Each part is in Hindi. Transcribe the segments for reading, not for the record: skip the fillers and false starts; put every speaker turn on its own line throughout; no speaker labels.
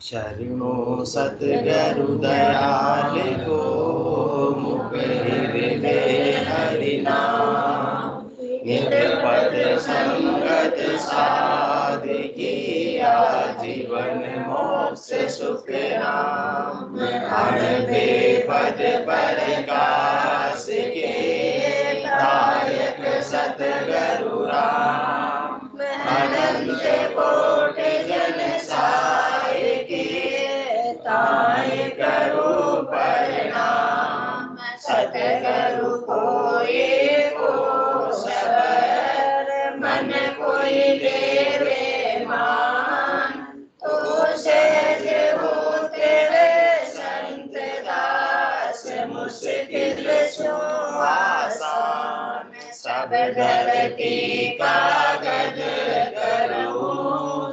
शरणो सतगुरु दयाल को, मुख हृदय हरि नाम। निज पद संगत साधिकिया, जीवन मोक्ष सुख नाम। अणबे पद प्रकाश के, दायक सतगुरु राम। अनंत कोटि जन साय के, ताय करो प्रणाम। सतगुरु कोई को सबर, मन कोई देवे मान। तो सहज होते संत दास, मुश्किल सो आसान। सब धरती कागज करो,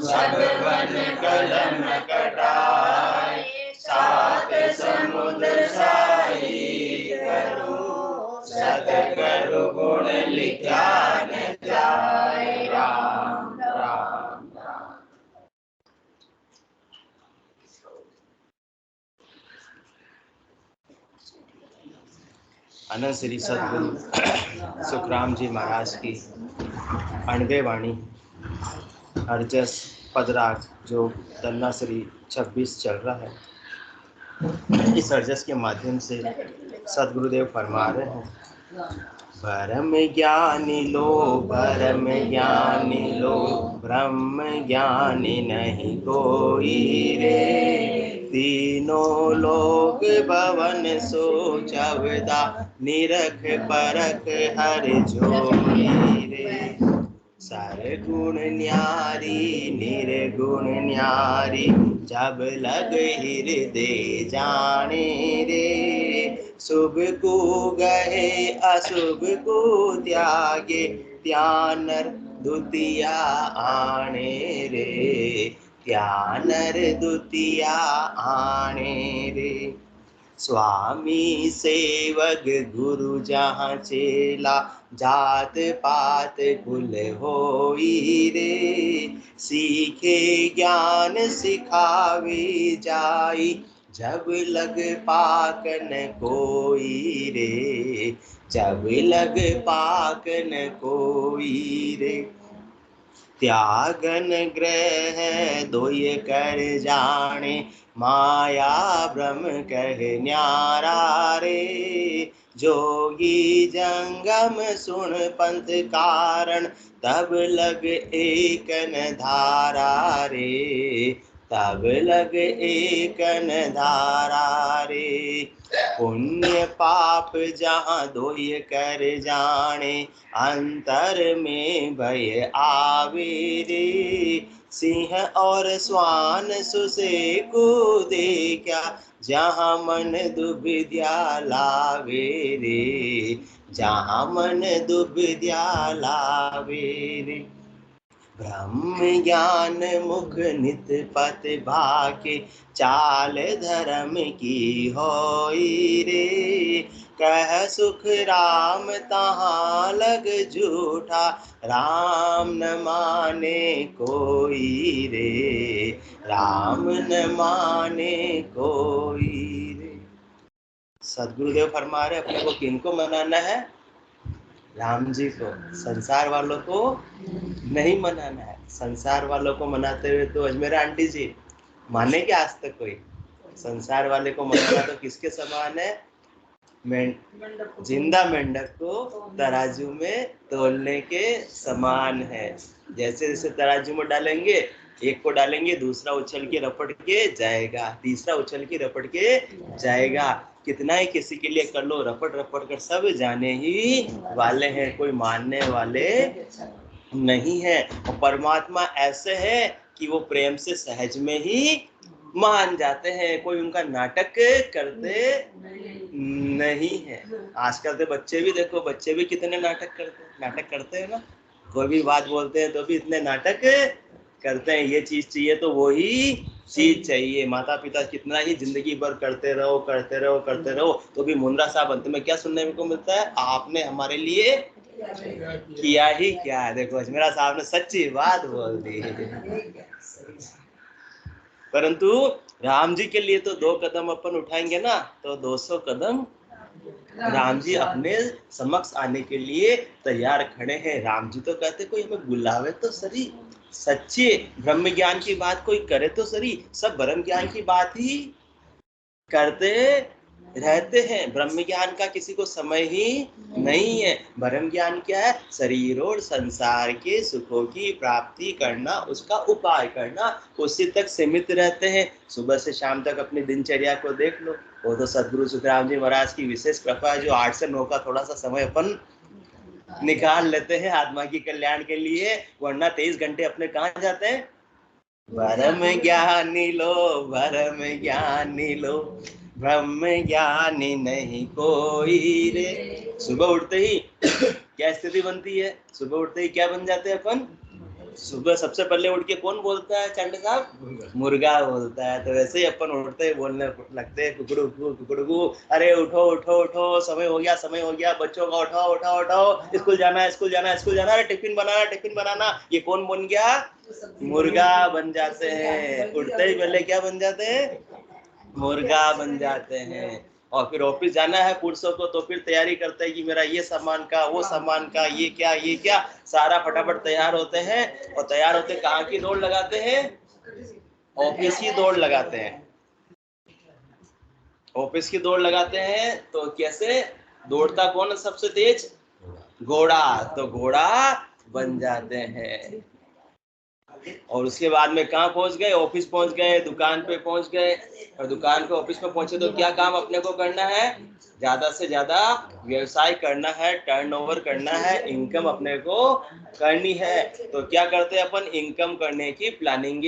सब वन कलम कटाए। सात समुद्र साई करो, सतगुरु गुण लिखा न जाए। राम राम राम। अनंत श्री सदगुरु सुखराम जी महाराज की 98 वाणी हरजस पदराग जो तन्ना श्री 26 चल रहा है। इस हरजस के माध्यम से सदगुरुदेव फरमा रहे हैं, परम ज्ञानी लो, परम ज्ञानी लो, ब्रह्म ज्ञानी नहीं कोई रे। तीनों लोक भवन सो चवदा, निरख परख हर जोई रे। सरगुण न्यारी निर्गुण न्यारी, जब लग हृदय जाने रे। शुभ को गए अशुभ को त्यागे, त्यानर द्वितीया आने रे। त्यानर द्वितीया आने रे। स्वामी सेवक गुरु जहाँ चेला, जात पात कुल होई रे। सीखे ज्ञान सिखावे जाई, जब लग पाकन कोई रे। जब लग पाकन कोई रे। त्यागन ग्रह दोय कर जाने, माया भ्रम कह न्यारा रे। जोगी जंगम सुन पंथ कारण, तब लग एकन धारा रे। तब लग एकन धारा रे। पुण्य पाप जहाँ दोय कर जाने, अंतर में भय आवे रे। सिंह और स्वान सुसे को देखा, जहाँ मन दुविद्या लावे रे। जहाँ मन दुविद्या लावे रे। ब्रह्म ज्ञान मुख नित पत भाके, चाल धर्म की होई रे। कह सुख राम तहाँ लग झूठा, राम न माने कोई रे। राम न माने कोई रे। सदगुरुदेव फरमा रहे, अपने को किनको मनाना है? राम जी को। संसार वालों को नहीं मनाना है। संसार वालों को मनाते हुए तो अजमेरा आंटी जी माने क्या आज तक कोई? संसार वाले को मनाना तो किसके समान है? जिंदा मेंढक को तराजू में तोलने के समान है। जैसे जैसे तराजू में डालेंगे, एक को डालेंगे, दूसरा उछल के रपट के जाएगा, तीसरा उछल के रपट के जाएगा। कितना ही किसी के लिए कर लो, रपट रपट कर सब जाने ही वाले हैं, कोई मानने वाले नहीं है। और परमात्मा ऐसे है कि वो प्रेम से सहज में ही मान जाते हैं, कोई उनका नाटक करते नहीं है। आजकल के बच्चे भी देखो, बच्चे भी कितने नाटक करते हैं ना। कोई भी बात बोलते हैं तो भी इतने नाटक करते हैं, ये चीज चाहिए तो वो ही चीज चाहिए। माता पिता कितना ही जिंदगी भर करते रहो तो भी मुंद्रा साहब अंत में क्या सुनने को मिलता है? आपने हमारे लिए किया ही क्या है। देखो अजमेरा साहब ने सच्ची बात बोल दी। परंतु राम जी के लिए तो 2 कदम अपन उठाएंगे ना तो 200 कदम राम जी अपने समक्ष आने के लिए तैयार खड़े हैं। राम जी तो कहते कोई हमें बुलावे तो सही, सच्चे ब्रह्म ज्ञान की बात कोई करे तो सही। सब ब्रह्म ज्ञान की बात ही करते रहते हैं। ब्रह्म ज्ञान का किसी को समय ही नहीं है। ब्रह्म ज्ञान क्या है? शरीर और संसार के सुखों की प्राप्ति करना, उसका उपाय करना, उसी तक सीमित रहते हैं। सुबह से शाम तक अपनी दिनचर्या को देख लो, वो तो सदगुरु सुखराम जी महाराज की विशेष कृपा है जो 8 से 9 का थोड़ा सा समय अपन निकाल लेते हैं आत्मा की कल्याण के लिए, वरना 23 घंटे अपने कहाँ जाते हैं? ब्रह्म ज्ञानी लो, ब्रह्म ज्ञानी लो, ब्रह्म ज्ञानी नहीं कोई रे। सुबह उठते ही क्या स्थिति बनती है? सुबह उठते ही क्या बन जाते हैं अपन? सुबह सबसे पहले उठ के कौन बोलता है चांडे साहब? मुर्गा बोलता है। तो वैसे ही अपन उठते ही बोलने लगते हैं कुकड़ू कुकड़ू, अरे उठो उठो उठो, समय हो गया, समय हो गया, बच्चों का उठाओ उठाओ उठाओ, स्कूल जाना है, स्कूल जाना है, स्कूल जाना है, टिफिन बनाना, टिफिन बनाना। ये कौन बन गया? मुर्गा बन जाते हैं। उठते ही पहले क्या बन जाते हैं? मुर्गा बन जाते हैं। और फिर ऑफिस जाना है पुरुषों को तो फिर तैयारी करते हैं कि मेरा ये सामान का, वो सामान का, ये क्या, सारा फटाफट तैयार होते हैं। और तैयार होते कहाँ की दौड़ लगाते हैं? ऑफिस की दौड़ लगाते हैं। ऑफिस की दौड़ लगाते हैं तो कैसे दौड़ता कौन है सबसे तेज? घोड़ा। तो घोड़ा बन जाते हैं। और उसके बाद में कहाँ पहुंच गए? ऑफिस पहुंच गए, दुकान पे पहुंच गए। और दुकान पे ऑफिस में पहुंचे तो क्या काम अपने को करना है? ज्यादा से ज्यादा व्यवसाय करना है, टर्नओवर करना है, इनकम अपने को करनी है। तो क्या करते हैं अपन? इनकम करने की प्लानिंग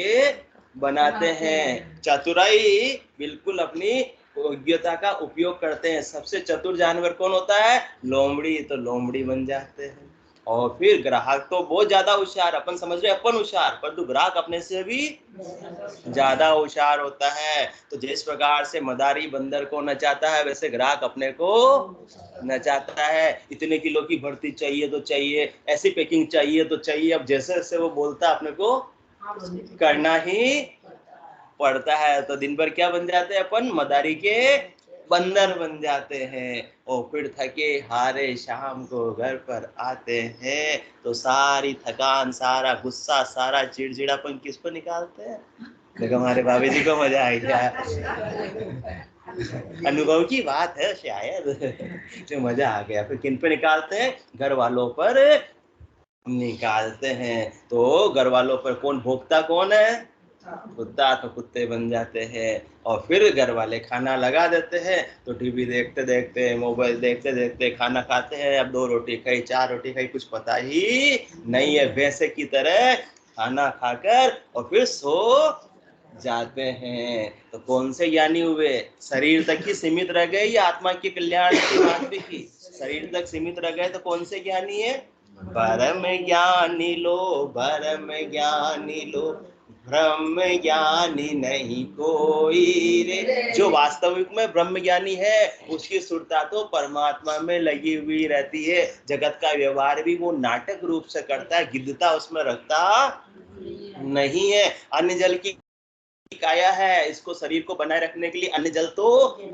बनाते हैं। चतुराई बिल्कुल अपनी योग्यता का उपयोग करते हैं। सबसे चतुर जानवर कौन होता है? लोमड़ी। तो लोमड़ी बन जाते हैं। और फिर ग्राहक तो बहुत ज्यादा होशियार, अपन समझ रहे अपन होशियार, परंतु ग्राहक अपने से भी ज्यादा होशियार होता है। तो जिस प्रकार से मदारी बंदर को नचाता है वैसे ग्राहक अपने को नचाता है। इतने किलो की भर्ती चाहिए तो चाहिए, ऐसी पैकिंग चाहिए तो चाहिए। अब जैसे जैसे वो बोलता है अपने को करना ही पड़ता है। तो दिन भर क्या बन जाते हैं अपन? मदारी के बंदर बन जाते हैं। और फिर थके हारे शाम को घर पर आते हैं तो सारी थकान, सारा गुस्सा, सारा चिड़चिड़ापन किस पर निकालते हैं? देखो हमारे भाभी जी को मजा आ गया। अनुभव की बात है शायद, जो मजा आ गया। फिर किन पे निकालते हैं? घर वालों पर निकालते हैं। तो घर वालों पर कौन भोगता कौन है? कुत्ता। तो कुत्ते बन जाते हैं। और फिर घर वाले खाना लगा देते हैं तो टीवी देखते देखते, मोबाइल देखते देखते खाना खाते हैं। अब 2 रोटी खाई, 4 रोटी खाई, कुछ पता ही नहीं है। वैसे की तरह खाना खाकर और फिर सो जाते हैं। तो कौन से ज्ञानी हुए? शरीर तक ही सीमित रह गए या आत्मा के कल्याण की बात भी की? शरीर तक सीमित रह गए तो कौन से ज्ञानी है? परम ज्ञानी लो, परम ज्ञानी लो, ब्रह्म ज्ञानी नहीं कोई रे। जो वास्तविक में ब्रह्म ज्ञानी है उसकी सुरता तो परमात्मा में लगी हुई रहती है। जगत का व्यवहार भी वो नाटक रूप से करता है, गिद्धता उसमें रखता नहीं है। अन्य जल की काया है, इसको शरीर को बनाए रखने के लिए अन्य जल तो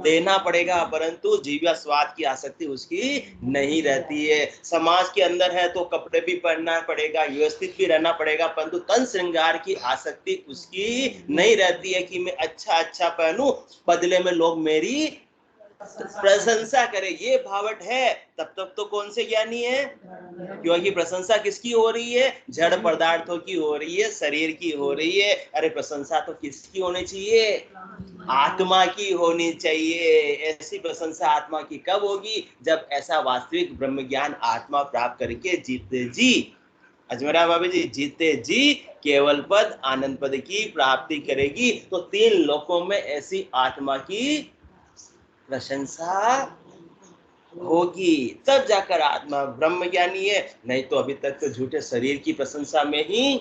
देना पड़ेगा, परंतु जीवा स्वाद की आसक्ति उसकी नहीं रहती है। समाज के अंदर है तो कपड़े भी पहनना पड़ेगा, व्यवस्थित भी रहना पड़ेगा, परंतु तन श्रृंगार की आसक्ति उसकी नहीं रहती है कि मैं अच्छा अच्छा पहनूं, बदले में लोग मेरी प्रशंसा करे। ये भावट है तब तक तो कौन से ज्ञानी है? क्योंकि प्रशंसा किसकी हो रही है? जड़ पदार्थों की हो रही है, शरीर की हो रही है। अरे प्रशंसा तो किसकी होनी चाहिए? आत्मा की होनी चाहिए। ऐसी प्रशंसा आत्मा की कब होगी? जब ऐसा वास्तविक ब्रह्म ज्ञान आत्मा प्राप्त करके जीते जी, अजमेरा बाबा जी, जीते जी केवल पद आनंद पद की प्राप्ति करेगी। तो 3 लोकों में ऐसी आत्मा की प्रशंसा होगी, तब जाकर आत्मा ब्रह्म ज्ञानी है। नहीं तो अभी तक तो झूठे शरीर की प्रशंसा में ही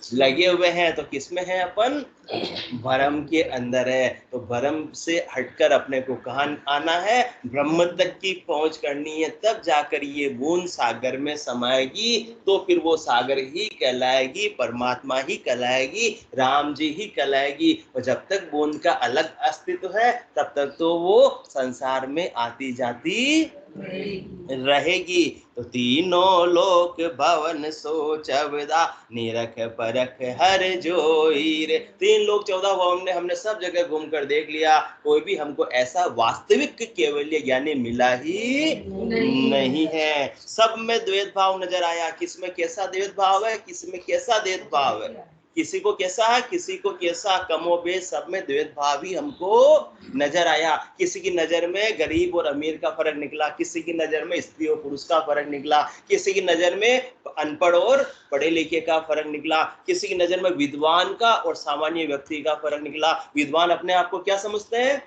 लगे हुए हैं। तो किसमें है अपन? भ्रम के अंदर है। तो भ्रम से हटकर अपने को कहाँ आना है, ब्रह्म तक की पहुंच करनी है, तब जाकर ये बूंद सागर में समाएगी। तो फिर वो सागर ही कहलाएगी, परमात्मा ही कहलाएगी, राम जी ही कहलाएगी। और जब तक बूंद का अलग अस्तित्व है तब तक तो वो संसार में आती जाती रहेगी। तो तीनों लोक भवन सोचवदा, निरख परख हर जोई रे। 3 लोक 14 भवन ने हमने सब जगह घूम कर देख लिया, कोई भी हमको ऐसा वास्तविक केवल्य ज्ञानी मिला ही नहीं है। सब में द्वैत भाव नजर आया, किसमें कैसा द्वैत भाव है, किसमें कैसा द्वैत भाव है, किसी को कैसा है, किसी को कैसा, कमोबेश सब में द्वैत भाव ही हमको नजर आया। किसी की नजर में गरीब और अमीर का फर्क निकला, किसी की नजर में स्त्री और पुरुष का फर्क निकला, किसी की नजर में अनपढ़ और पढ़े लिखे का फर्क निकला, किसी की नजर में विद्वान का और सामान्य व्यक्ति का फर्क निकला। विद्वान अपने आप को क्या समझते हैं,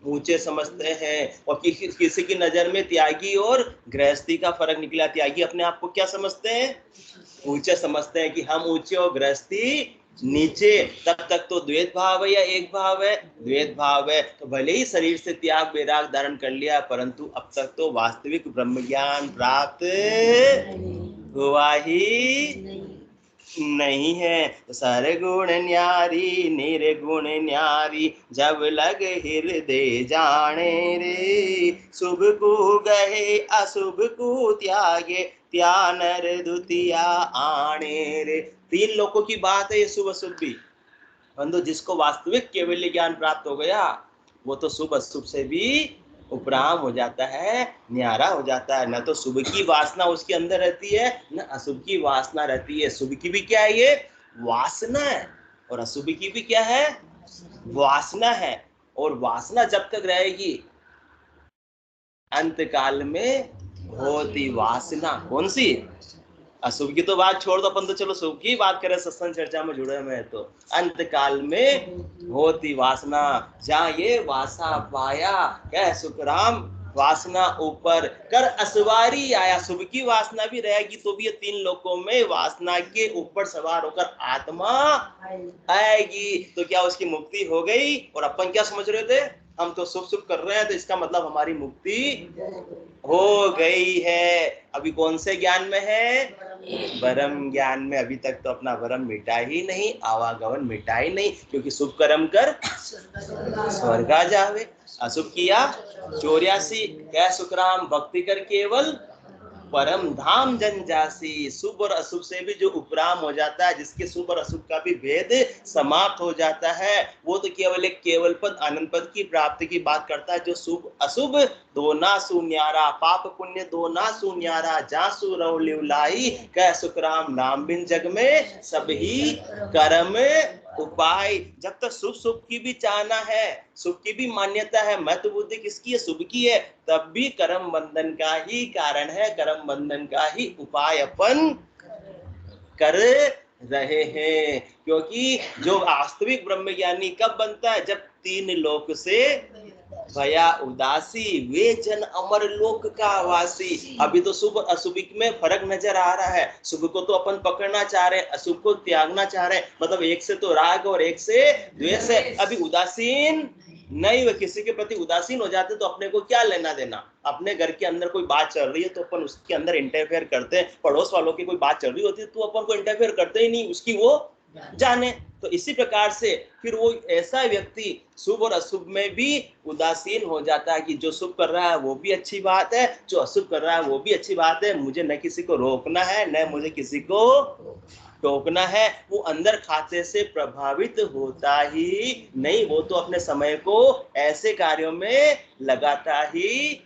ऊंचे समझते हैं। और किसी की नजर में त्यागी और गृहस्थी का फर्क निकला, त्यागी अपने आप को क्या समझते हैं, ऊंचे समझते हैं कि हम ऊंचे और गृहस्थी नीचे। तब तक तो द्वैत भाव है या एक भाव है, द्वैत भाव है। तो भले ही शरीर से त्याग वैराग धारण कर लिया, परंतु अब तक तो वास्तविक ब्रह्म ज्ञान प्राप्त हुआ ही नहीं है। तो सरगुण न्यारी निर्गुण न्यारी, जब लग हृदय जाने रे, शुभ को गहे अशुभ को त्यागे, त्या नर द्वितीया आने रे। 3 लोकों की बात है ये शुभ अशुभ भी। परंतु जिसको वास्तविक केवल्य ज्ञान प्राप्त हो गया वो तो शुभ अशुभ से भी उपराम हो जाता है, न्यारा हो जाता है। न तो शुभ की वासना उसके अंदर रहती है, न अशुभ की वासना रहती है। शुभ की भी क्या है, ये वासना है, और अशुभ की भी क्या है, वासना है। और वासना जब तक रहेगी, अंत काल में होती वासना कौन सी, अशुभ की तो बात छोड़ दो, अपन तो चलो शुभ की बात करें, सत्संग चर्चा में जुड़े हुए हैं। तो अंत काल में होती वासना, जहाँ ये वासा पाया, कह सुखराम वासना ऊपर कर असवारी आया। शुभ की वासना भी रहेगी तो भी ये 3 लोकों में वासना के ऊपर सवार होकर आत्मा आएगी। तो क्या उसकी मुक्ति हो गई? और अपन क्या समझ रहे थे, हम तो शुभ शुभ कर रहे हैं तो इसका मतलब हमारी मुक्ति हो गई है। अभी कौन से ज्ञान में है, ब्रह्म ज्ञान में। अभी तक तो अपना भ्रम मिटा ही नहीं, आवागमन मिटा ही नहीं, क्योंकि शुभ कर्म कर स्वर्गा जावे, अशुभ किया 84, क्या सुखराम भक्ति कर केवल परम धाम जन जासी। शुभ और अशुभ से भी जो उपराम हो जाता है, जिसके शुभ और अशुभ का भी भेद समाप्त हो जाता है, वो तो केवल एक केवल पद आनंद पद की प्राप्ति की बात करता है। जो शुभ अशुभ दो ना सुन्यारा, पाप पुण्य दो ना सुन्यारा, जासु रहो लिवलाई, कह सुखराम नाम बिन जग में सब ही कर्म उपाय। जब तक शुभ शुभ की भी चाहना है, शुभ की भी मान्यता है, महत्व बुद्धि किसकी है, शुभ की है, तब भी कर्म बंधन का ही कारण है, कर्म बंधन का ही उपाय अपन कर रहे हैं। क्योंकि जो वास्तविक ब्रह्मज्ञानी कब बनता है, जब 3 लोक से भया उदासी, वे जन अमर लोक का वासी। अभी तो शुभ अशुभ में फर्क नजर आ रहा है। शुभ को तो अपन पकड़ना चाह रहे हैं, अशुभ को त्यागना चाह रहे हैं। मतलब एक से तो राग और एक से द्वेष है। अभी उदासीन नहीं, वे किसी के प्रति उदासीन हो जाते तो अपने को क्या लेना देना। अपने घर के अंदर कोई बात चल रही है तो अपन उसके अंदर इंटरफेयर करते हैं, पड़ोस वालों की कोई बात चल रही होती है तो अपन को इंटरफेयर करते ही नहीं, उसकी वो जाने। तो इसी प्रकार से फिर वो ऐसा व्यक्ति शुभ और अशुभ में भी उदासीन हो जाता है कि जो शुभ कर रहा है वो भी अच्छी बात है, जो अशुभ कर रहा है वो भी अच्छी बात है। मुझे न किसी को रोकना है, न मुझे किसी को टोकना है। वो अंदर खाते से प्रभावित होता ही नहीं, वो तो अपने समय को ऐसे कार्यों में लगाता ही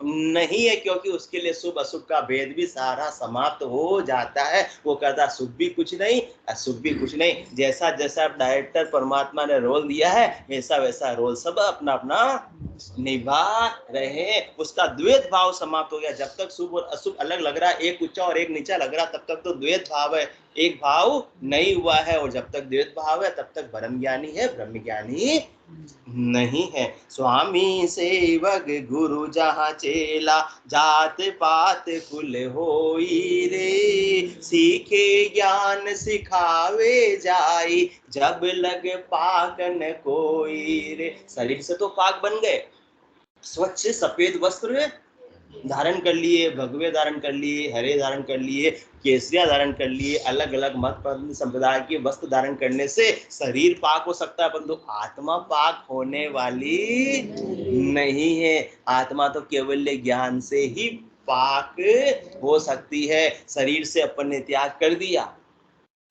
नहीं है, क्योंकि उसके लिए शुभ अशुभ का भेद भी सारा समाप्त हो जाता है। वो कहता शुभ भी कुछ नहीं, अशुभ भी कुछ नहीं। जैसा जैसा डायरेक्टर परमात्मा ने रोल दिया है, वैसा वैसा रोल सब अपना अपना निभा रहे हैं। उसका द्वैत भाव समाप्त हो गया। जब तक शुभ और अशुभ अलग लग रहा है, एक ऊंचा और एक नीचा लग रहा है, तब तक तो द्वैत भाव है, एक भाव नहीं हुआ है। और जब तक द्वैत भाव है तब तक ब्रह्म ज्ञानी है, ब्रह्म ज्ञानी नहीं है। स्वामी सेवक गुरु जहाँ चेला, जात पात कुल होई रे, सीखे ज्ञान सिखावे जाई, जब लग पाक न कोई रे। शरीर से तो पाक बन गए, स्वच्छ सफेद वस्त्र धारण कर लिए, भगवे धारण कर लिए, हरे धारण कर लिए, केसरिया धारण कर लिए। अलग अलग मत संप्रदाय के वस्त्र धारण करने से शरीर पाक हो सकता है, परंतु आत्मा पाक होने वाली नहीं है। आत्मा तो केवल ज्ञान से ही पाक हो सकती है। शरीर से अपन ने त्याग कर दिया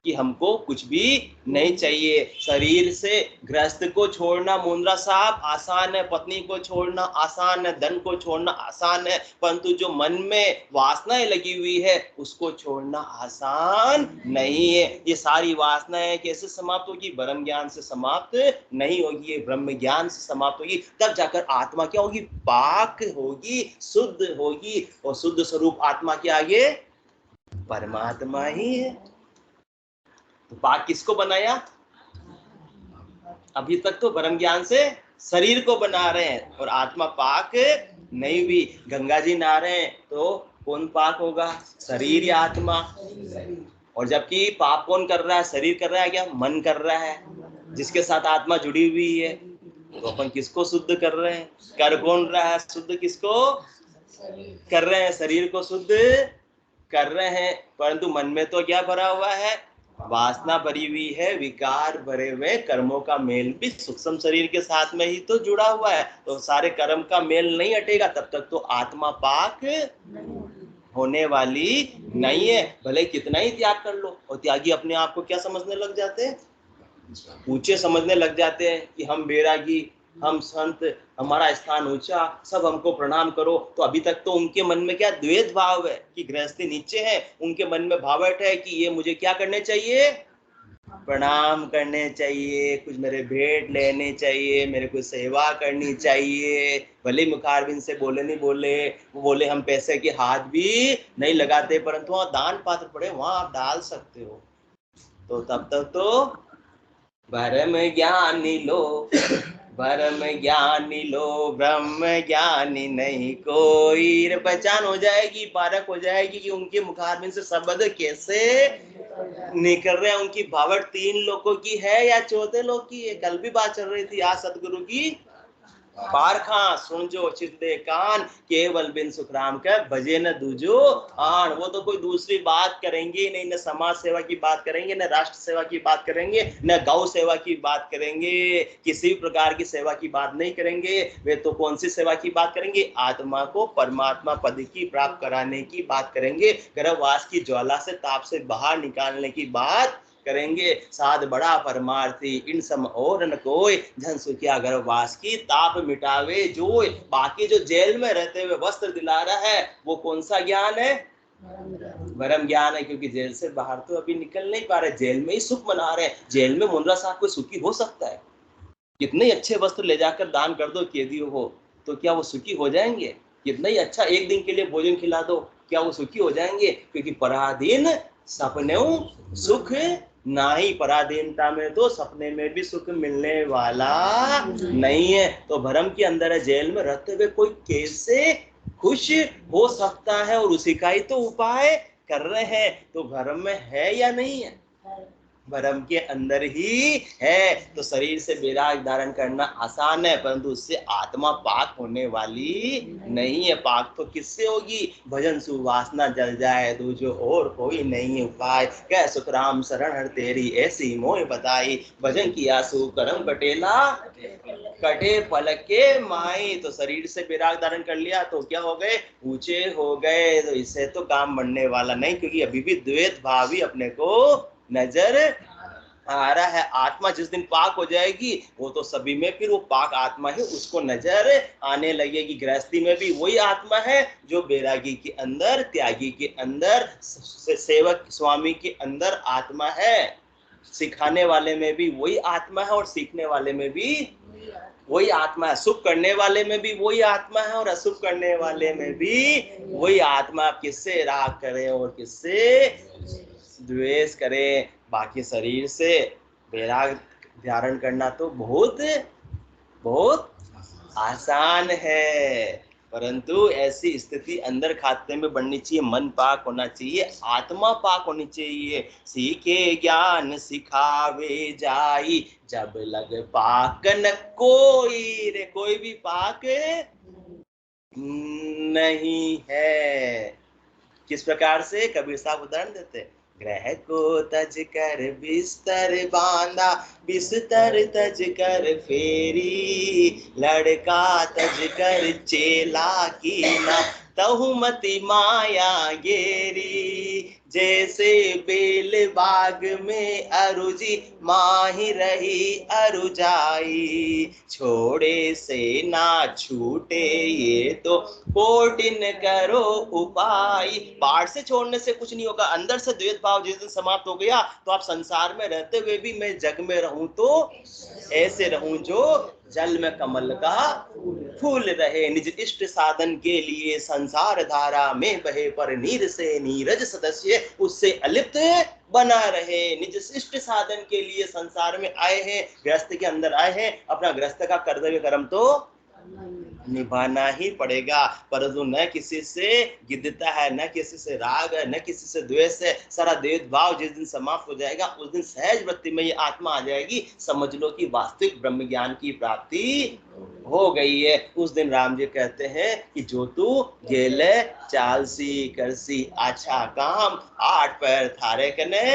कि हमको कुछ भी नहीं चाहिए। शरीर से गृहस्थ को छोड़ना मुंद्रा साहब आसान है, पत्नी को छोड़ना आसान है, धन को छोड़ना आसान है, परंतु जो मन में वासनाएं लगी हुई है उसको छोड़ना आसान नहीं है। ये सारी वासनाएं कैसे समाप्त होगी? ब्रह्म ज्ञान से समाप्त नहीं होगी, ये ब्रह्म ज्ञान से समाप्त होगी। तब जाकर आत्मा क्या होगी? पाक होगी, शुद्ध होगी। और शुद्ध स्वरूप आत्मा के आगे परमात्मा ही है। तो पाक किसको बनाया? अभी तक तो ब्रह्म ज्ञान से शरीर को बना रहे हैं, और आत्मा पाक नहीं हुई। गंगा जी नहा रहे हैं तो कौन पाक होगा? शरीर या आत्मा? और जबकि पाप कौन कर रहा है? शरीर कर रहा है क्या? मन कर रहा है, जिसके साथ आत्मा जुड़ी हुई है। तो अपन किसको शुद्ध कर रहे हैं? कर कौन रहा है? शुद्ध किसको कर रहे हैं? शरीर को शुद्ध कर रहे हैं, परंतु मन में तो क्या भरा हुआ है? वासना भरी हुई है, विकार भरे हुए कर्मों का मेल भी सूक्ष्म शरीर के साथ में ही तो जुड़ा हुआ है। तो सारे कर्म का मेल नहीं हटेगा तब तक तो आत्मा पाक होने वाली नहीं है, भले कितना ही त्याग कर लो। और त्यागी अपने आप को क्या समझने लग जाते हैं? ऊंचे समझने लग जाते हैं कि हम बैरागी, हम संत, हमारा स्थान ऊंचा, सब हमको प्रणाम करो। तो अभी तक तो उनके मन में क्या द्वैत भाव है कि गृहस्थी नीचे है, उनके मन में भावट है कि ये मुझे क्या करने चाहिए? प्रणाम करने चाहिए, कुछ मेरे भेंट लेने चाहिए, मेरे को सेवा करनी चाहिए। भले मुखारबिंद से बोले नहीं बोले, वो बोले हम पैसे के हाथ भी नहीं लगाते, परंतु वहां दान पात्र पड़े वहां आप डाल सकते हो। तो तब तक तो ब्रह्म ज्ञानी लो, ब्रह्म ज्ञानी लो, ब्रह्म ज्ञानी नहीं कोई। पहचान हो जाएगी, पारक हो जाएगी कि उनके मुखारबिंद से शब्द कैसे निकल रहे हैं। उनकी भावट 3 लोगों की है या चौथे लोग की है? कल भी बात चल रही थी। आज सतगुरु की पारखा सुन जो चित्ते कान, केवल बिन सुखराम के भजे न दूजो आन। वो तो कोई दूसरी बात करेंगे नहीं, न समाज सेवा की बात करेंगे, न राष्ट्र सेवा की बात करेंगे, न गौ सेवा की बात करेंगे, किसी भी प्रकार की सेवा की बात नहीं करेंगे। वे तो कौन सी सेवा की बात करेंगे? आत्मा को परमात्मा पद की प्राप्त कराने की बात करेंगे, गर्भवास की ज्वाला से, ताप से बाहर निकालने की बात करेंगे। साध बड़ा परमार्थी इन सम और न कोई, धन सुखिया गर्भवास की ताप मिटावे जोय। बाकी जो जेल में रहते हुए वस्त्र दिला रहा है वो कौन सा ज्ञान है? ब्रह्म ज्ञान है, क्योंकि जेल से बाहर तो अभी निकल नहीं पा रहे, जेल में ही सुख मना रहे हैं। जेल में मुंद्रा साहब कोई सुखी हो सकता है? कितने अच्छे वस्त्र ले जाकर दान कर दो कैदियों को, तो क्या वो सुखी हो जाएंगे? कितना ही अच्छा एक दिन के लिए भोजन खिला दो, क्या वो सुखी हो जाएंगे? क्योंकि पराधीन सपने सुख नाही, पराधीनता में तो सपने में भी सुख मिलने वाला नहीं है। तो भ्रम के अंदर है, जेल में रहते हुए कोई कैसे खुश हो सकता है? और उसी का ही तो उपाय कर रहे हैं। तो भ्रम में है या नहीं है? भ्रम के अंदर ही है। तो शरीर से वैराग धारण करना आसान है, परंतु उससे आत्मा पाक होने वाली नहीं है। पाक तो किससे होगी? भजन सुवासना जल जाए दूजो और कोई नहीं उपाय। कह सुख राम शरण हर तेरी ऐसी मोह बताई, भजन किया सु करम कटेला कटे पलक के माई। तो शरीर से वैराग धारण कर लिया तो क्या हो गए? ऊंचे हो गए। तो इससे तो काम बनने वाला नहीं, क्योंकि अभी भी द्वैत भाव ही अपने को नजर आ रहा है। आत्मा जिस दिन पाक हो जाएगी वो तो सभी में फिर वो पाक आत्मा ही उसको नजर आने लगेगी। गृहस्थी में भी वही आत्मा है जो बैरागी के अंदर, त्यागी के अंदर, सेवक स्वामी के अंदर आत्मा है। सिखाने वाले में भी वही आत्मा है और सीखने वाले में भी वही आत्मा है। शुभ करने वाले में भी वही आत्मा है और अशुभ करने वाले में भी वही आत्मा। आप किससे राग करें और किससे द्वेष करें? बाकी शरीर से वैराग धारण करना तो बहुत बहुत आसान है। परंतु ऐसी स्थिति अंदर खाते में बननी चाहिए, मन पाक होना चाहिए, आत्मा पाक होनी चाहिए। सीखे ज्ञान सिखावे जाई, जब लग पाक न कोई रे, कोई भी पाक नहीं है। किस प्रकार से? कबीर साहब उदाहरण देते, ग्रह को तज कर बिस्तर बांधा, बिस्तर तज कर फेरी, लड़का तज कर चेला कीना, तहु मति माया गेरी। जैसे बेल बाग में अरुजी, माही रही अरुजाई, छोड़े से ना छूटे ये तो कोटिन करो उपाय। बाहर से छोड़ने से कुछ नहीं होगा, अंदर से द्वेष भाव जिस दिन समाप्त हो गया तो आप संसार में रहते हुए भी मैं जग में रहूं तो ऐसे रहूं जो जल में कमल का फूल रहे। निज इष्ट साधन के लिए संसार धारा में बहे, पर नीर से नीरज सदस्य उससे अलिप्त बना रहे। निज इष्ट साधन के लिए संसार में आए हैं, गृहस्थ के अंदर आए हैं, अपना गृहस्थ का कर्तव्य कर्म तो निभाना ही पड़ेगा। परंतु न किसी से गिद्धता है, न किसी से राग है, न किसी से द्वेष है। सारा भेदभाव जिस दिन समाप्त हो जाएगा उस दिन सहज वृत्ति में ये आत्मा आ जाएगी, समझ लो कि वास्तविक ब्रह्म ज्ञान की प्राप्ति हो गई है। उस दिन राम जी कहते हैं कि जो तू गेले चालसी करसी अच्छा काम, आठ पैर थारे कने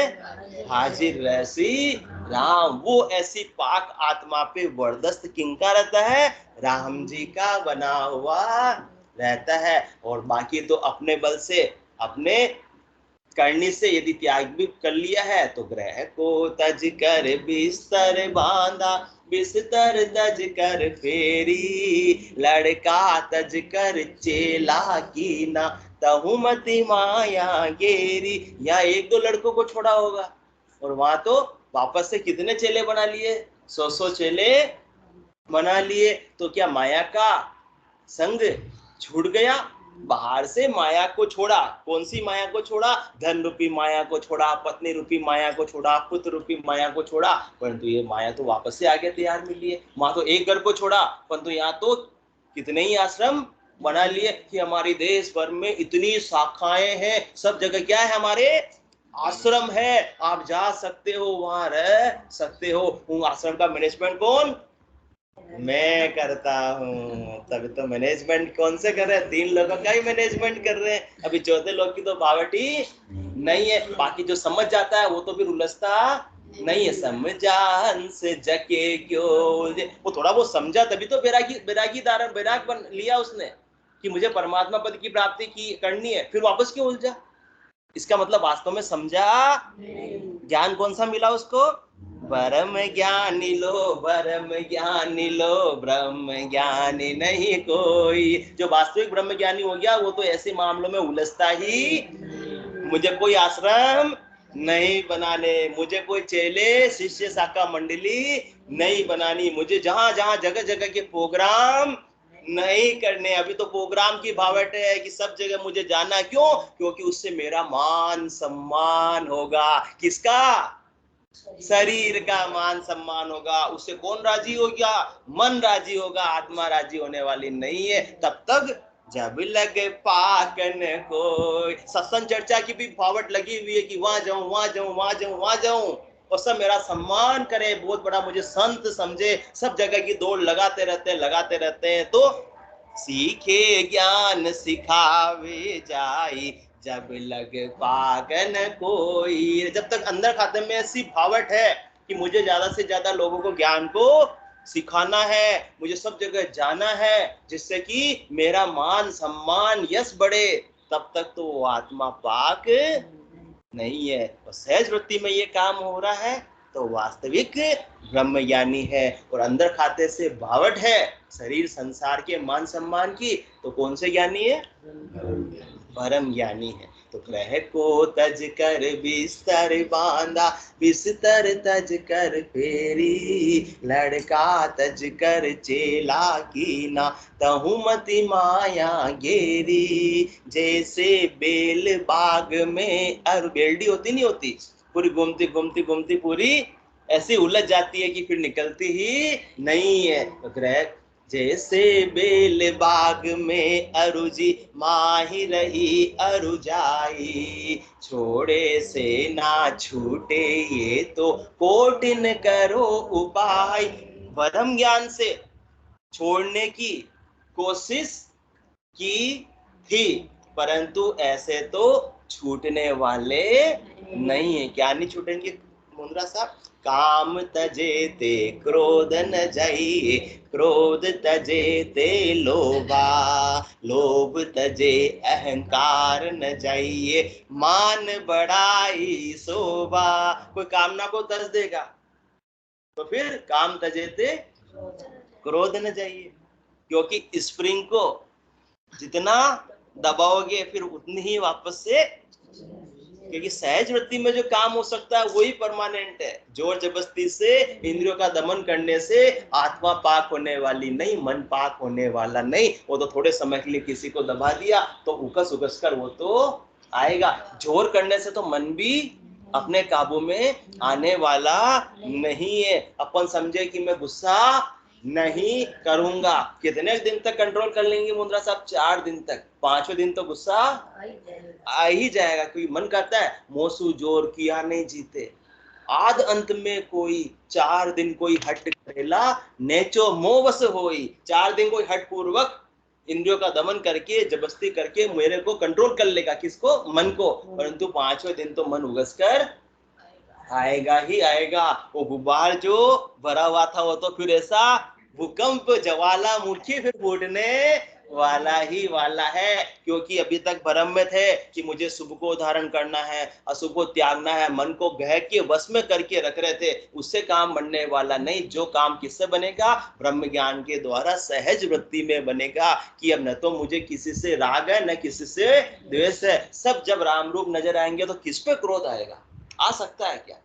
हाजिर रहसी राम। वो ऐसी पाक आत्मा पे वरदस्त किंका रहता है, राम जी का बना हुआ रहता है। और बाकी तो अपने बल से, अपने करनी से यदि त्याग भी कर लिया है तो ग्रह को तज कर बिस्तर बांधा, बिस्तर तज कर फेरी, लड़का तज कर चेला कीना, तहु मति माया गेरी। यहाँ एक दो लड़कों को छोड़ा होगा और वहां तो वापस से कितने चेले बना लिए, 100 चेले बना लिए। तो क्या माया का संग छूट गया? बाहर से माया को छोड़ा, कौन सी माया को छोड़ा? धन रूपी माया को छोड़ा, पत्नी रूपी माया को छोड़ा, पुत्र रूपी माया को छोड़ा, परंतु ये माया तो वापस से आगे तैयार मिली है। वहां तो एक घर को छोड़ा, परंतु यहाँ तो कितने ही आश्रम बना लिए कि हमारी देश भर में इतनी शाखाएं हैं, सब जगह क्या है? हमारे आश्रम है, आप जा सकते हो, वहां रह सकते हो। उन आश्रम का मैनेजमेंट कौन? मैं करता हूँ। तभी तो मैनेजमेंट कौन से कर रहे हैं? 3 लोगों का ही मैनेजमेंट कर रहे हैं। अभी चौथे लोग की तो पावटी नहीं है। बाकी जो समझ जाता है वो तो फिर उलझता नहीं है। समझा हंस जके क्यों, वो थोड़ा वो समझा तभी तो बैरागी धारण बैराग बन लिया उसने कि मुझे परमात्मा पद की प्राप्ति की करनी है। फिर वापस क्यों उलझा? इसका मतलब वास्तव में समझा। ज्ञान कौन सा मिला उसको? परम ज्ञानी लो, परम ज्ञानी लो, ब्रह्म ज्ञानी नहीं कोई। जो वास्तविक ब्रह्म ज्ञानी हो गया वो तो ऐसे मामलों में उलझता ही। मुझे कोई आश्रम नहीं बनाने, मुझे कोई चेले शिष्य शाखा मंडली नहीं बनानी, मुझे जहां जहां जगह जगह के प्रोग्राम नहीं करने। अभी तो प्रोग्राम की भावट है कि सब जगह मुझे जाना। क्यों? क्योंकि उससे मेरा मान सम्मान होगा। किसका? शरीर का मान सम्मान होगा। उससे कौन राजी हो गया? मन राजी होगा, आत्मा राजी होने वाली नहीं है। तब तक जब लगे पाकन को, सत्संग चर्चा की भी भावट लगी हुई है कि वहां जाऊं, वहां जाऊं, वहां जाऊं, वहां जाऊं, और सब मेरा सम्मान करे, बहुत बड़ा मुझे संत समझे, सब जगह की दौड़ लगाते रहते हैं। तो सीखे ज्ञान सिखावे जाई, जब लग पागन कोई। जब तक अंदर खाते में ऐसी भावट है कि मुझे ज्यादा से ज्यादा लोगों को ज्ञान को सिखाना है, मुझे सब जगह जाना है जिससे कि मेरा मान सम्मान यश बढ़े, तब तक तो वो आत्मा पाक नहीं है। और सहज वृत्ति में ये काम हो रहा है तो वास्तविक ब्रह्म ज्ञानी है। और अंदर खाते से भावट है शरीर संसार के मान सम्मान की, तो कौन से ज्ञानी है? परम ज्ञानी है। तो ग्रह को तज कर बिस्तर बांधा, बिस्तर तज कर फेरी, लड़का तज कर चेला कीना, तहु मति माया गेरी। जैसे बेल बाग में, और बेलडी होती नहीं होती, पूरी घूमती घूमती घूमती पूरी ऐसी उलझ जाती है कि फिर निकलती ही नहीं है। तो ग्रह जैसे बेल बाग में अरुजी माही रही अरुजाई, छोड़े से ना छूटे ये तो कोटिन करो उपाय। ब्रह्म ज्ञान से छोड़ने की कोशिश की थी, परंतु ऐसे तो छूटने वाले नहीं है। क्या नहीं छूटेंगे मुंद्रा साहब? काम तजे ते क्रोध न जाइए, क्रोध तजे ते लोभा, लोभ तजे अहंकार न जाइए, मान बढ़ाई शोभा। कोई कामना को तज देगा तो फिर काम तजे ते क्रोध न जाइए, क्योंकि स्प्रिंग को जितना दबाओगे फिर उतनी ही वापस से, क्योंकि सहज वृत्ति में जो काम हो सकता है वही परमानेंट है। जोर जबरदस्ती से इंद्रियों का दमन करने से आत्मा पाक होने वाली नहीं, मन पाक होने वाला नहीं। वो तो थोड़े समय के लिए किसी को दबा दिया तो उकस उकस कर वो तो आएगा। जोर करने से तो मन भी अपने काबू में आने वाला नहीं है। अपन समझे कि मैं गुस्सा नहीं करूंगा, कितने दिन तक कंट्रोल कर लेंगे मुंद्रा साहब? 4 दिन तक। 5वें दिन तो गुस्सा आ ही जाएगा, क्योंकि मन करता है मोसू जोर किया नहीं जीते। आद अंत में कोई 4 दिन कोई हट करेला, नेचो मोवस होई। 4 दिन कोई हट पूर्वक इंद्रियों का दमन करके जबरदस्ती करके मेरे को कंट्रोल कर लेगा, किसको? मन को। परंतु 5वें दिन तो मन उगस कर आएगा ही आएगा। वो गुब्बार जो भरा हुआ था वो तो फिर ऐसा भूकंप ज्वालामुखी फिर फूटने वाला ही वाला है। क्योंकि अभी तक भ्रम में थे कि मुझे शुभ को धारण करना है, अशुभ को त्यागना है, मन को ग्रह के वश में करके रख रहे थे, उससे काम बनने वाला नहीं। जो काम किससे बनेगा? ब्रह्म ज्ञान के द्वारा सहज वृत्ति में बनेगा। कि अब न तो मुझे किसी से राग है न किसी से द्वेष है। सब जब राम रूप नजर आएंगे तो किस पे क्रोध आएगा? आ सकता है क्या?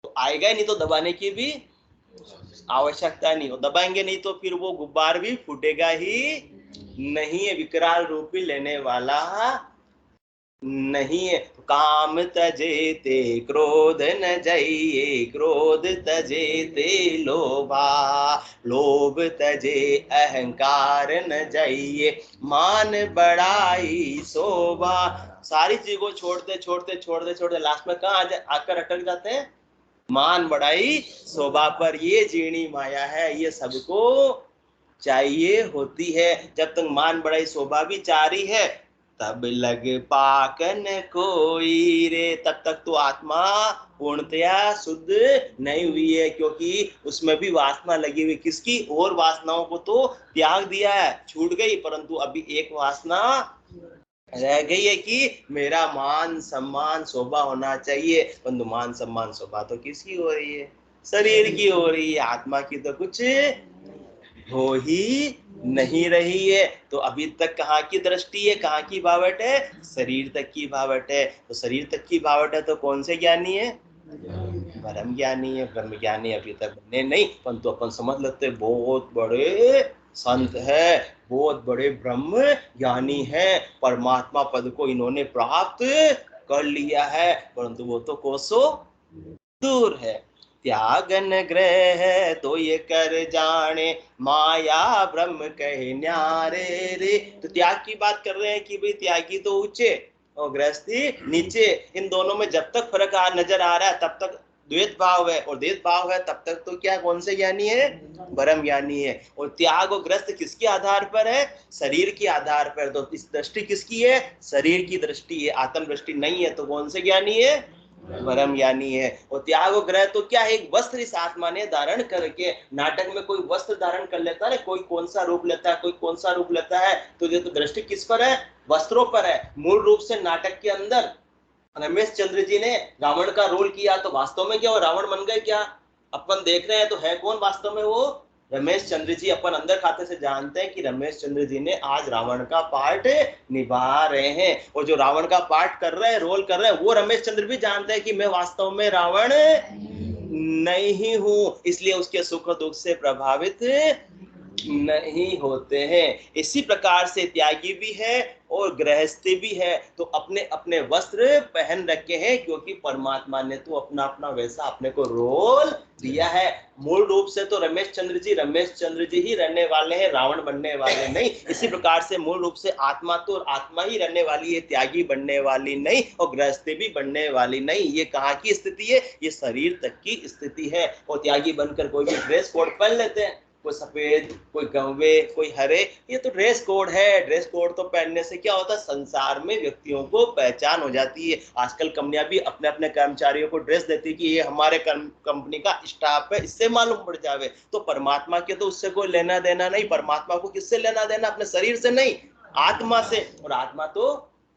तो आएगा ही नहीं, तो दबाने की भी आवश्यकता नहीं हो। दबाएंगे नहीं तो फिर वो गुब्बार भी फूटेगा ही नहीं है, विकराल रूप भी लेने वाला नहीं है। काम तजे ते क्रोध न जाइए, क्रोध तजे ते लोभा, लोभ तजे अहंकार न जाइए, मान बढ़ाई शोभा। सारी चीजों को छोड़ते छोड़ते छोड़ते छोड़ते लास्ट में कहाँ आकर अटक जाते हैं? मान बढ़ाई शोभा पर। ये जीणी माया है, ये सबको चाहिए होती है। जब तक मान बढ़ाई शोभा भी चाह रही है तब लग पाकन कोई रे, तब तक तो आत्मा पूर्णतया शुद्ध नहीं हुई है, क्योंकि उसमें भी वासना लगी हुई। किसकी? और वासनाओं को तो त्याग दिया है, छूट गई, परंतु अभी एक वासना रह गई है कि मेरा मान सम्मान शोभा होना चाहिए। परंतु मान सम्मान शोभा तो किसकी हो रही है? शरीर की हो रही है, आत्मा की तो कुछ हो ही नहीं रही है। तो अभी तक कहाँ की दृष्टि है, कहाँ की भावट है? शरीर तक की भावट है। तो शरीर तक की भावट है तो कौन से ज्ञानी है? ब्रह्म ज्ञानी है। ब्रह्म ज्ञानी अभी तक बने नहीं, परंतु अपन समझ लेते बहुत बड़े संत है, बहुत बड़े ब्रह्म ज्ञानी है, परमात्मा पद को इन्होंने प्राप्त कर लिया है, परंतु वो तो कोसों दूर है। त्यागन ग्रह तो ये कर जाने, माया ब्रह्म कहे न्यारे रे। तो त्याग की बात कर रहे हैं कि भाई त्यागी तो ऊंचे और गृहस्थी नीचे। इन दोनों में जब तक फर्क नजर आ रहा है तब तक द्वैत भाव है, और द्वैत भाव है तब तक तो क्या कौन से ज्ञानी है? ब्रह्म ज्ञानी है। और त्याग और ग्रस्त किसके आधार पर है? शरीर के आधार पर। तो इस दृष्टि किसकी है? शरीर की दृष्टि है, आत्म दृष्टि नहीं है। तो कौन से ज्ञानी है? ब्रह्म ज्ञानी है। और त्याग और ग्रह तो क्या है? एक वस्त्र इस आत्मा ने धारण करके, नाटक में कोई वस्त्र धारण कर लेता है, कोई कौन सा रूप लेता है, कोई कौन सा रूप लेता है। तो ये तो दृष्टि किस पर है? वस्त्रों पर है। मूल रूप से नाटक के अंदर रमेश चंद्र जी ने रावण का रोल किया, तो वास्तव में क्या वो रावण बन गए क्या? अपन देख रहे हैं तो है कौन वास्तव में? वो रमेश चंद्र जी। अपन अंदर खाते से जानते हैं कि रमेश चंद्र जी ने आज रावण का पार्ट निभा रहे हैं, और जो रावण का पार्ट कर रहे हैं, रोल कर रहे हैं, वो रमेश चंद्र भी जानते हैं कि मैं वास्तव में रावण नहीं हूं। इसलिए उसके सुख दुख से प्रभावित नहीं होते हैं। इसी प्रकार से त्यागी भी है और गृहस्थी भी है, तो अपने अपने वस्त्र पहन रखे हैं, क्योंकि परमात्मा ने तो अपना अपना वैसा अपने को रोल दिया है। मूल रूप से तो रमेश चंद्र जी ही रहने वाले हैं, रावण बनने वाले नहीं। इसी प्रकार से मूल रूप से आत्मा तो आत्मा ही रहने वाली है, त्यागी बनने वाली नहीं और गृहस्थी भी बनने वाली नहीं। ये कहाँ की स्थिति है? ये शरीर तक की स्थिति है। और त्यागी बनकर कोई भी ड्रेस कोड पहन लेते हैं, कोई सफेद, कोई गंवे, कोई हरे, ये तो ड्रेस कोड है। ड्रेस कोड तो पहनने से क्या होता है? संसार में व्यक्तियों को पहचान हो जाती है। आजकल कंपनियां भी अपने अपने कर्मचारियों को ड्रेस देती है कि ये हमारे कंपनी का स्टाफ है, इससे मालूम पड़ जावे। तो परमात्मा के तो उससे कोई लेना देना नहीं। परमात्मा को किससे लेना देना? अपने शरीर से नहीं, आत्मा से। और आत्मा तो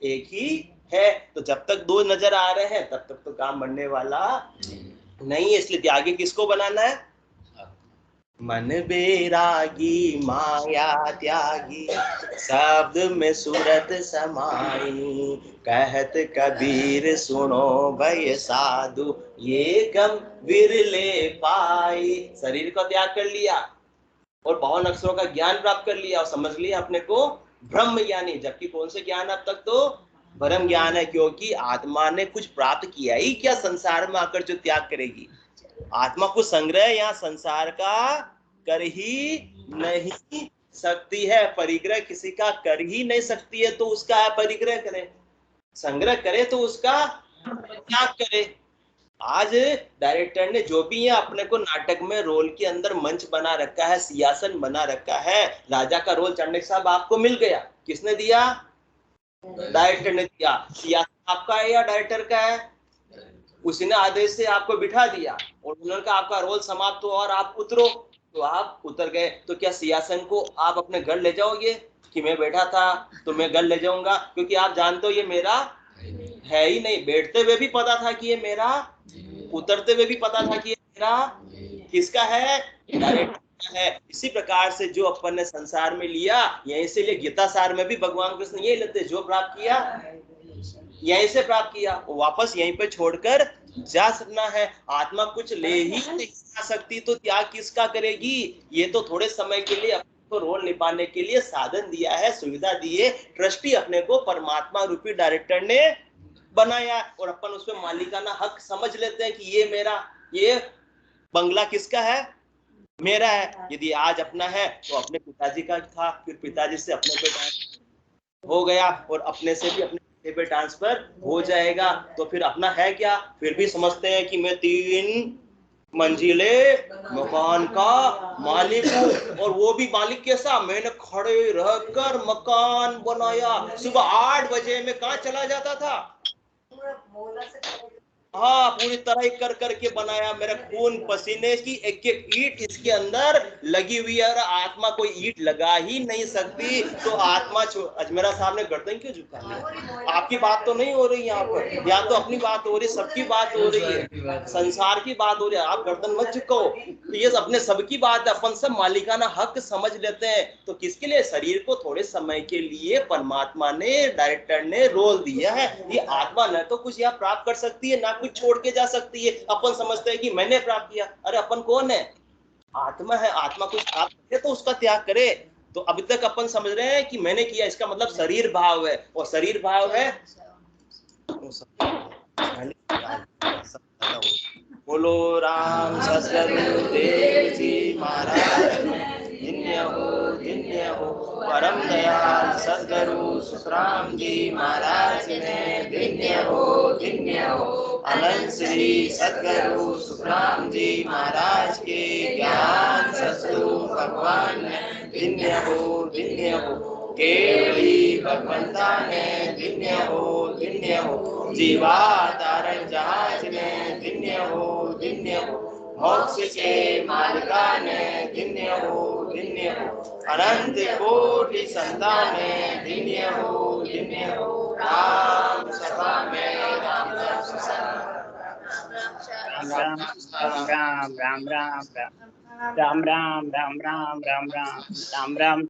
एक ही है। तो जब तक दो नजर आ रहे हैं तब तक तो काम बनने वाला नहीं है। इसलिए त्यागी किसको बनाना है? मन बैरागी माया त्यागी, शब्द में सूरत समाई। कहत कबीर सुनो भय साधु, ये गम विरले पाई। शरीर का त्याग कर लिया और 52 अक्षरों का ज्ञान प्राप्त कर लिया और समझ लिया अपने को ब्रह्म ज्ञानी। जबकि कौन से ज्ञान अब तक तो ब्रह्म ज्ञान है, क्योंकि आत्मा ने कुछ प्राप्त किया ही क्या संसार में आकर जो त्याग करेगी? आत्मा को संग्रह यहाँ संसार का कर ही नहीं सकती है। परिग्रह किसी का कर ही नहीं सकती है, तो उसका परिग्रह करे, संग्रह करे तो उसका त्याग करे। आज डायरेक्टर ने जो भी है अपने को नाटक में रोल के अंदर मंच बना रखा है, सिंहासन बना रखा है। राजा का रोल चंडक साहब आपको मिल गया, किसने दिया? डायरेक्टर ने दिया। सिंहासन आपका है या डायरेक्टर का है? उसी ने आदेश से आपको बिठा दिया और उन्होंने कहा आपका रोल समाप्त हो और आप उतरो, तो आप उतर गए। तो क्या सिंहासन को आप अपने घर ले जाओगे कि मैं बैठा था तो मैं घर ले जाऊंगा? क्योंकि आप जानते हो ये मेरा है ही नहीं। बैठते हुए भी पता था कि ये मेरा, उतरते हुए भी पता था कि ये मेरा। किसका है? डायरेक्टर है। इसी प्रकार से जो अपन ने संसार में लिया, यहीं से लिए गीता सार में भी भगवान कृष्ण यही लेते, जो प्राप्त किया यहीं से प्राप्त किया, वापस यहीं पे छोड़कर जा सकना है। आत्मा कुछ ले ही नहीं जा सकती तो त्याग किसका करेगी? ये तो थोड़े समय के लिए अपने को रोल निभाने के लिए साधन दिया है, सुविधा दी है। ट्रस्टी अपने को परमात्मा रूपी डायरेक्टर ने बनाया और अपन उसमें मालिकाना हक समझ लेते हैं कि ये मेरा, ये बंगला किसका है? मेरा है। यदि आज अपना है तो अपने पिताजी का था, फिर पिताजी से अपने पे हो गया और अपने से भी अपने पे ट्रांसफर हो जाएगा। तो फिर अपना है क्या? फिर भी समझते हैं कि मैं 3 मंजिले मकान का मालिक हूँ। और वो भी मालिक कैसा? मैंने खड़े रहकर मकान बनाया। सुबह 8 बजे में कहाँ चला जाता था? हाँ, पूरी तरह कर करके बनाया। मेरा खून पसीने की एक एक ईंट इसके अंदर लगी हुई है और आत्मा कोई ईंट लगा ही नहीं सकती। तो आत्मा अजमेरा साहब ने गर्दन क्यों झुका लिया? आपकी बात तो नहीं हो रही यहाँ पर, या तो अपनी बात हो रही, सबकी बात हो रही है, संसार की बात हो रही है। आप गर्दन मत झुकाओ। तो ये अपने सबकी बात है, अपन सब मालिकाना हक समझ लेते हैं। तो किसके लिए? शरीर को थोड़े समय के लिए परमात्मा ने, डायरेक्टर ने रोल दिया है। ये आत्मा न तो कुछ यहाँ प्राप्त कर सकती है, ना कुछ छोड़ के जा सकती है। अपन समझते हैं कि मैंने प्राप्त किया। अरे अपन कौन है? आत्मा है। आत्मा कुछ प्राप्त करे तो उसका त्याग करे। तो अभी तक अपन समझ रहे हैं कि मैंने किया, इसका मतलब शरीर भाव है, और शरीर भाव है। बोलो राम सद्गुरु देव जी महाराज, धन्य हो परम दयाल सद्गुरु सुखराम जी महाराज ने, धन्य हो अनंत श्री सद्गुरु सुखराम जी महाराज के ज्ञान सद्गुरु भगवान ने, धन्य हो केवली भगवंता ने, धन्य हो जीवा तारण जहाज ने, धन्य हो मोक्ष के मालिका ने, धन्य हो अनंत कोटि संतान ने, धन्य हो राम सभा में राम
राम राम राम राम राम राम राम राम राम राम राम राम राम राम राम